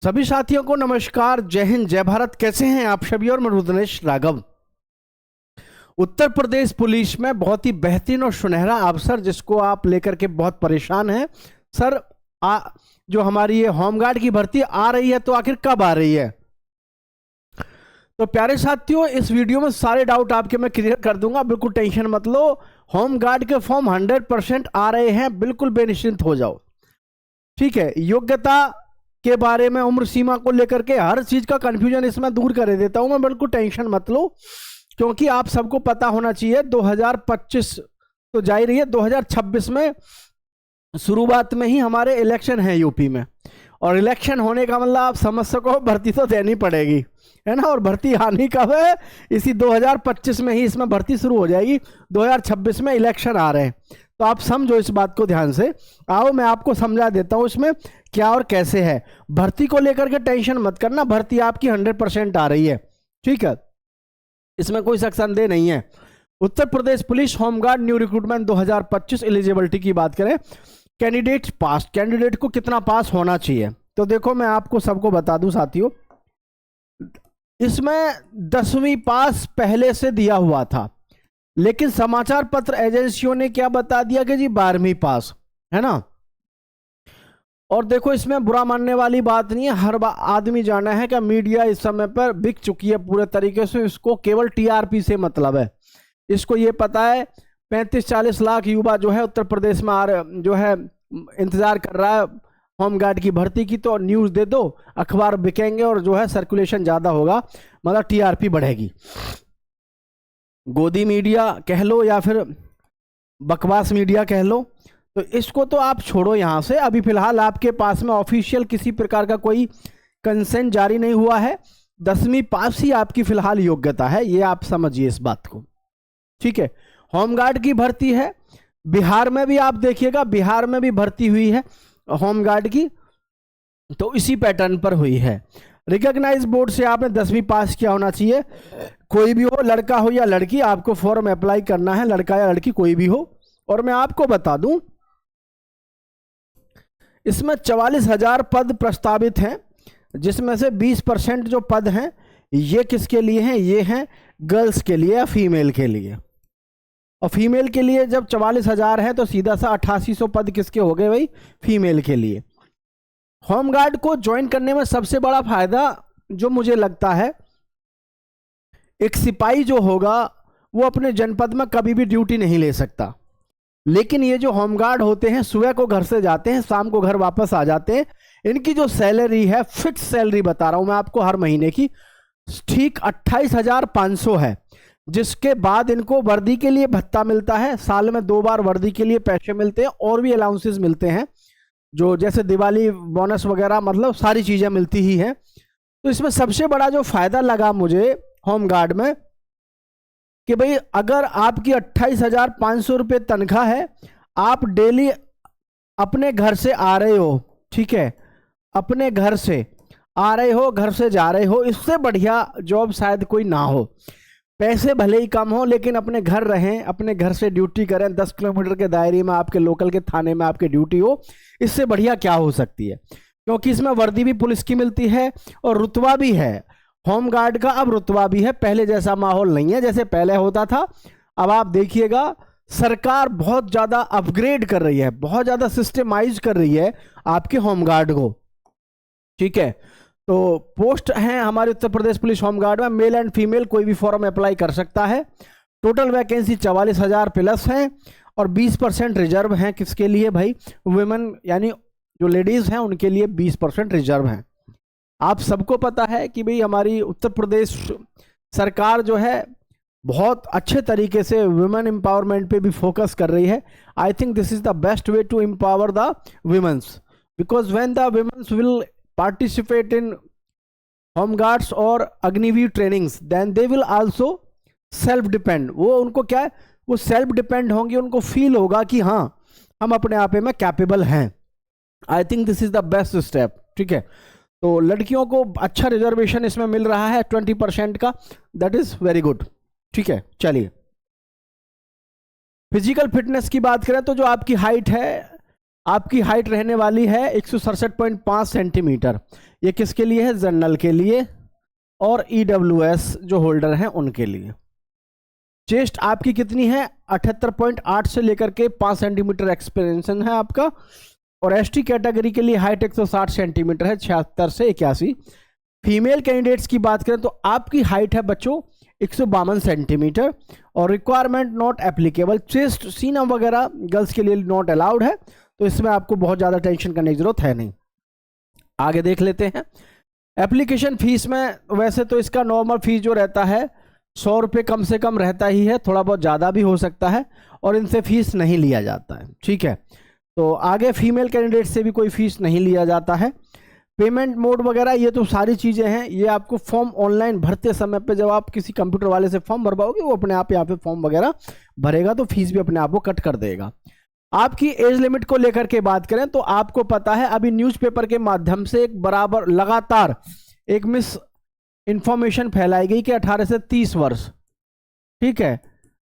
सभी साथियों को नमस्कार, जय हिंद, जय भारत। कैसे हैं आप सभी? और मैं रुद्रेश राघव। उत्तर प्रदेश पुलिस में बहुत ही बेहतरीन और सुनहरा अवसर जिसको आप लेकर के बहुत परेशान हैं सर। जो हमारी ये होमगार्ड की भर्ती आ रही है तो आखिर कब आ रही है? तो प्यारे साथियों, इस वीडियो में सारे डाउट आपके मैं क्लियर कर दूंगा, बिल्कुल टेंशन मत लो। होमगार्ड के फॉर्म 100% आ रहे हैं, बिल्कुल बेनिश्चिंत हो जाओ। ठीक है, योग्यता के बारे में, उम्र सीमा को लेकर के हर चीज का कंफ्यूजन इसमें दूर कर देता हूं मैं, बिल्कुल टेंशन मत लो। क्योंकि आप सबको पता होना चाहिए 2025 तो जा ही रही है, 2026 में शुरुआत में ही हमारे इलेक्शन है यूपी में। और इलेक्शन होने का मतलब आप समझ सको भर्ती तो देनी पड़ेगी, है ना। और भर्ती आनी कब है? इसी 2025 में ही इसमें भर्ती शुरू हो जाएगी। 2026 में इलेक्शन आ रहे हैं, तो आप समझो इस बात को ध्यान से। आओ मैं आपको समझा देता हूं इसमें क्या और कैसे है। भर्ती को लेकर के टेंशन मत करना, भर्ती आपकी 100% आ रही है। ठीक है, इसमें कोई शक संदेह नहीं है। Uttar Pradesh police home guard new recruitment 2025 eligibility की बात करें, कैंडिडेट पास, कैंडिडेट को कितना पास होना चाहिए? तो देखो मैं आपको सबको बता दूं साथियों, इसमें 10वीं पास पहले से दिया हुआ था, लेकिन समाचार पत्र एजेंसियों ने क्या बता दिया कि जी 12वीं पास, है ना। और देखो इसमें बुरा मानने वाली बात नहीं है, हर आदमी जाना है कि मीडिया इस समय पर बिक चुकी है पूरे तरीके से, इसको केवल टीआरपी से मतलब है। इसको ये पता है 35-40 लाख युवा जो है उत्तर प्रदेश में जो है इंतजार कर रहा है होमगार्ड की भर्ती की, तो न्यूज़ दे दो, अखबार बिकेंगे और जो है सर्कुलेशन ज़्यादा होगा, मतलब टीआरपी बढ़ेगी। गोदी मीडिया कह लो या फिर बकवास मीडिया कह लो, तो इसको तो आप छोड़ो यहाँ से। अभी फिलहाल आपके पास में ऑफिशियल किसी प्रकार का कोई कंसेंट जारी नहीं हुआ है, 10वीं पास ही आपकी फिलहाल योग्यता है, ये आप समझिए इस बात को। ठीक है, होमगार्ड की भर्ती है, बिहार में भी आप देखिएगा, बिहार में भी भर्ती हुई है होमगार्ड की, तो इसी पैटर्न पर हुई है। रिकॉग्नाइज बोर्ड से आपने 10वीं पास किया होना चाहिए, कोई भी हो, लड़का हो या लड़की, आपको फॉर्म अप्लाई करना है, लड़का या लड़की कोई भी हो। और मैं आपको बता दूं इसमें 44,000 पद प्रस्तावित हैं, जिसमें से 20% जो पद हैं ये किसके लिए हैं? ये हैं गर्ल्स के लिए या फीमेल के लिए। और फीमेल के लिए जब 44,000 है तो सीधा सा 8800 पद किसके हो गए भाई? फीमेल के लिए। होमगार्ड को ज्वाइन करने में सबसे बड़ा फायदा जो मुझे लगता है, एक सिपाही जो होगा वो अपने जनपद में कभी भी ड्यूटी नहीं ले सकता, लेकिन ये जो होमगार्ड होते हैं सुबह को घर से जाते हैं, शाम को घर वापस आ जाते हैं। इनकी जो सैलरी है, फिक्स सैलरी बता रहा हूं मैं आपको, हर महीने की ठीक 28,500 है, जिसके बाद इनको वर्दी के लिए भत्ता मिलता है, साल में 2 बार वर्दी के लिए पैसे मिलते हैं, और भी अलाउंसेस मिलते हैं, जो जैसे दिवाली बोनस वगैरह, मतलब सारी चीजें मिलती ही हैं। तो इसमें सबसे बड़ा जो फायदा लगा मुझे होमगार्ड में कि भाई अगर आपकी 28,500 रुपये तनख्वाह है, आप डेली अपने घर से आ रहे हो, ठीक है, अपने घर से आ रहे हो, घर से जा रहे हो, इससे बढ़िया जॉब शायद कोई ना हो। पैसे भले ही कम हो, लेकिन अपने घर रहें, अपने घर से ड्यूटी करें, 10 किलोमीटर के दायरे में आपके लोकल के थाने में आपकी ड्यूटी हो, इससे बढ़िया क्या हो सकती है। क्योंकि इसमें वर्दी भी पुलिस की मिलती है और रुतबा भी है होमगार्ड का, अब रुतबा भी है। पहले जैसा माहौल नहीं है जैसे पहले होता था। अब आप देखिएगा सरकार बहुत ज्यादा अपग्रेड कर रही है, बहुत ज्यादा सिस्टमाइज कर रही है आपके होमगार्ड को। ठीक है, तो पोस्ट हैं हमारे उत्तर प्रदेश पुलिस होमगार्ड में, मेल एंड फीमेल कोई भी फॉर्म अप्लाई कर सकता है। टोटल वैकेंसी 44,000 प्लस हैं, और 20% रिजर्व हैं किसके लिए भाई? वुमेन, यानी जो लेडीज हैं उनके लिए 20% रिजर्व हैं। आप सबको पता है कि भाई हमारी उत्तर प्रदेश सरकार जो है बहुत अच्छे तरीके से वुमेन एम्पावरमेंट पे भी फोकस कर रही है। I think this is the best way to empower the womens, because when the womens will participate in home guards और Agniveer trainings, then they will also self depend. वो उनको क्या है, वो सेल्फ डिपेंड होंगी, उनको फील होगा कि हाँ हम अपने आप में कैपेबल हैं। आई think this is the best step. ठीक है, तो लड़कियों को अच्छा रिजर्वेशन इसमें मिल रहा है 20% का, दैट इज वेरी गुड। ठीक है, चलिए फिजिकल फिटनेस की बात करें तो जो आपकी हाइट है आपकी हाइट रहने वाली है 167.5 सेंटीमीटर। ये किसके लिए है? जनरल के लिए और EWS जो होल्डर हैं उनके लिए। चेस्ट आपकी कितनी है? 78.8 से लेकर के 5 सेंटीमीटर एक्सपेंशन है आपका। और ST कैटेगरी के लिए हाइट 160 सेंटीमीटर है, 76 से 81। फीमेल कैंडिडेट्स की बात करें तो आपकी हाइट है बच्चों 152 सेंटीमीटर और रिक्वायरमेंट नॉट एप्लीकेबल। चेस्ट सीना वगैरह गर्ल्स के लिए नॉट अलाउड है, तो इसमें आपको बहुत ज़्यादा टेंशन करने की जरूरत है नहीं। आगे देख लेते हैं एप्लीकेशन फीस में। वैसे तो इसका नॉर्मल फीस जो रहता है 100 रुपये कम से कम रहता ही है, थोड़ा बहुत ज़्यादा भी हो सकता है, और इनसे फीस नहीं लिया जाता है। ठीक है, तो आगे फीमेल कैंडिडेट से भी कोई फीस नहीं लिया जाता है। पेमेंट मोड वगैरह ये तो सारी चीज़ें हैं, ये आपको फॉर्म ऑनलाइन भरते समय पे जब आप किसी कंप्यूटर वाले से फॉर्म भरवाओगे वो अपने आप यहाँ पे फॉर्म वगैरह भरेगा, तो फीस भी अपने आप वो कट कर देगा। आपकी एज लिमिट को लेकर के बात करें तो आपको पता है अभी न्यूज़पेपर के माध्यम से एक बराबर लगातार एक मिस इंफॉर्मेशन फैलाई गई कि 18 से 30 वर्ष, ठीक है,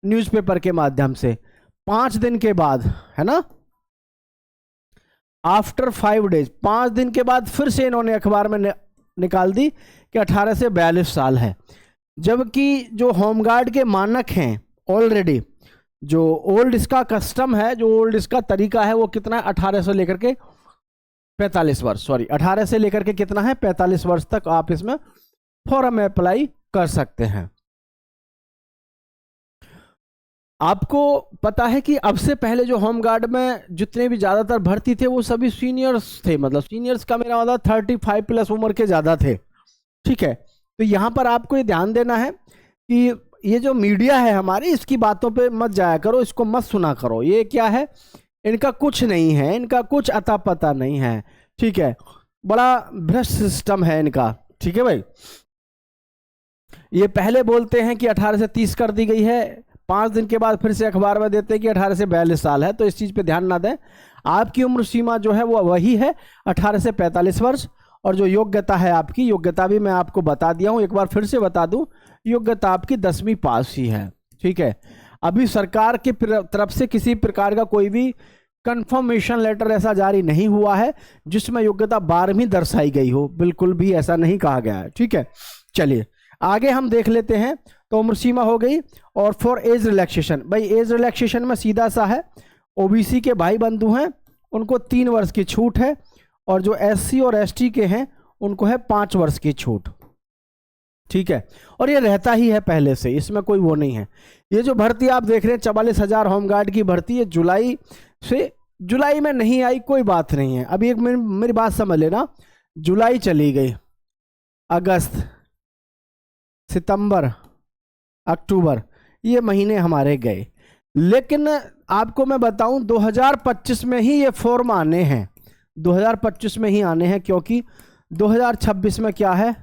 न्यूज़पेपर के माध्यम से 5 दिन के बाद, है ना, आफ्टर 5 डेज, 5 दिन के बाद फिर से इन्होंने अखबार में निकाल दी कि 18 से 42 साल है। जबकि जो होमगार्ड के मानक हैं ऑलरेडी, जो ओल्ड इसका कस्टम है, जो ओल्ड इसका तरीका है वो कितना है? 18 से लेकर के 45 वर्ष, सॉरी 18 से लेकर के कितना है? 45 वर्ष तक आप इसमें फॉर्म में अप्लाई कर सकते हैं। आपको पता है कि अब से पहले जो होमगार्ड में जितने भी ज़्यादातर भर्ती थे वो सभी सीनियर्स थे, मतलब सीनियर्स का मेरा मतलब 35 प्लस उम्र के ज़्यादा थे। ठीक है, तो यहाँ पर आपको ये ध्यान देना है कि ये जो मीडिया है हमारी, इसकी बातों पे मत जाया करो, इसको मत सुना करो। ये क्या है? इनका कुछ नहीं है, इनका कुछ अता पता नहीं है। ठीक है, बड़ा भ्रष्ट सिस्टम है इनका। ठीक है भाई, ये पहले बोलते हैं कि 18 से 30 कर दी गई है, 5 दिन के बाद फिर से अखबार में देते हैं कि 18 से 42 साल है। तो इस चीज़ पे ध्यान ना दें। आपकी उम्र सीमा जो है वो वही है 18 से 45 वर्ष। और जो योग्यता है आपकी, योग्यता भी मैं आपको बता दिया हूँ, एक बार फिर से बता दूं, योग्यता आपकी 10वीं पास ही है। ठीक है, अभी सरकार की तरफ से किसी प्रकार का कोई भी कंफर्मेशन लेटर ऐसा जारी नहीं हुआ है जिसमें योग्यता 12वीं दर्शाई गई हो, बिल्कुल भी ऐसा नहीं कहा गया है। ठीक है, चलिए आगे हम देख लेते हैं। तो उम्र सीमा हो गई। और फॉर एज रिलैक्सेशन, भाई एज रिलैक्सेशन में सीधा सा है, ओबीसी के भाई बंधु हैं उनको 3 वर्ष की छूट है, और जो SC और ST के हैं उनको है 5 वर्ष की छूट। ठीक है, और ये रहता ही है पहले से, इसमें कोई वो नहीं है। ये जो भर्ती आप देख रहे हैं 44,000 होमगार्ड की भर्ती है, जुलाई से, जुलाई में नहीं आई कोई बात नहीं है। अभी एक मेरी बात समझ लेना, जुलाई चली गई, अगस्त, सितंबर, अक्टूबर, ये महीने हमारे गए। लेकिन आपको मैं बताऊं 2025 में ही ये फॉर्म आने हैं, 2025 में ही आने हैं, क्योंकि 2026 में क्या है?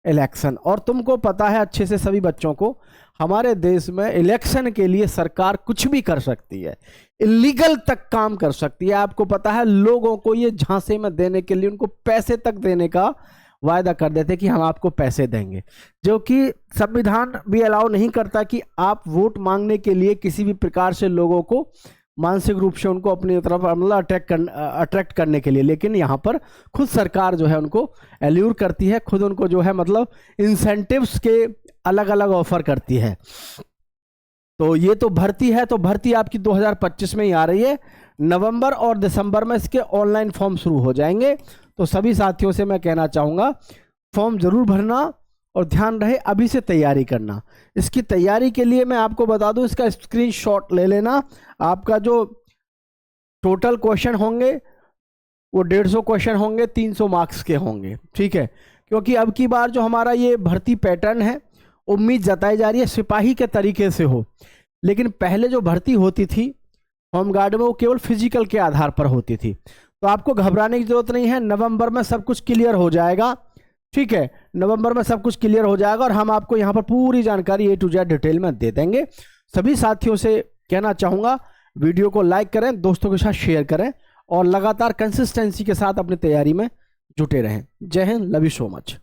इलेक्शन। और तुमको पता है अच्छे से सभी बच्चों को, हमारे देश में इलेक्शन के लिए सरकार कुछ भी कर सकती है, इलीगल तक काम कर सकती है। आपको पता है लोगों को ये झांसे में देने के लिए उनको पैसे तक देने का वायदा कर देते कि हम आपको पैसे देंगे, जो कि संविधान भी अलाउ नहीं करता कि आप वोट मांगने के लिए किसी भी प्रकार से लोगों को मानसिक रूप से उनको अपनी तरफ मतलब अट्रैक्ट करने के लिए। लेकिन यहाँ पर खुद सरकार जो है उनको एल्यूर करती है, खुद उनको जो है मतलब इंसेंटिव्स के अलग अलग ऑफर करती है। तो ये तो भर्ती है, तो भर्ती आपकी 2025 में ही आ रही है। नवंबर और दिसंबर में इसके ऑनलाइन फॉर्म शुरू हो जाएंगे। तो सभी साथियों से मैं कहना चाहूँगा फॉर्म जरूर भरना, और ध्यान रहे अभी से तैयारी करना। इसकी तैयारी के लिए मैं आपको बता दूं, इसका स्क्रीनशॉट ले लेना। आपका जो टोटल क्वेश्चन होंगे वो 150 क्वेश्चन होंगे, 300 मार्क्स के होंगे। ठीक है, क्योंकि अब की बार जो हमारा ये भर्ती पैटर्न है, उम्मीद जताई जा रही है सिपाही के तरीके से हो। लेकिन पहले जो भर्ती होती थी होमगार्ड में वो केवल फिजिकल के आधार पर होती थी। तो आपको घबराने की जरूरत नहीं है, नवंबर में सब कुछ क्लियर हो जाएगा। ठीक है, नवंबर में सब कुछ क्लियर हो जाएगा और हम आपको यहाँ पर पूरी जानकारी A to Z डिटेल में दे देंगे। सभी साथियों से कहना चाहूँगा वीडियो को लाइक करें, दोस्तों के साथ शेयर करें, और लगातार कंसिस्टेंसी के साथ अपनी तैयारी में जुटे रहें। जय Hind, love you so much.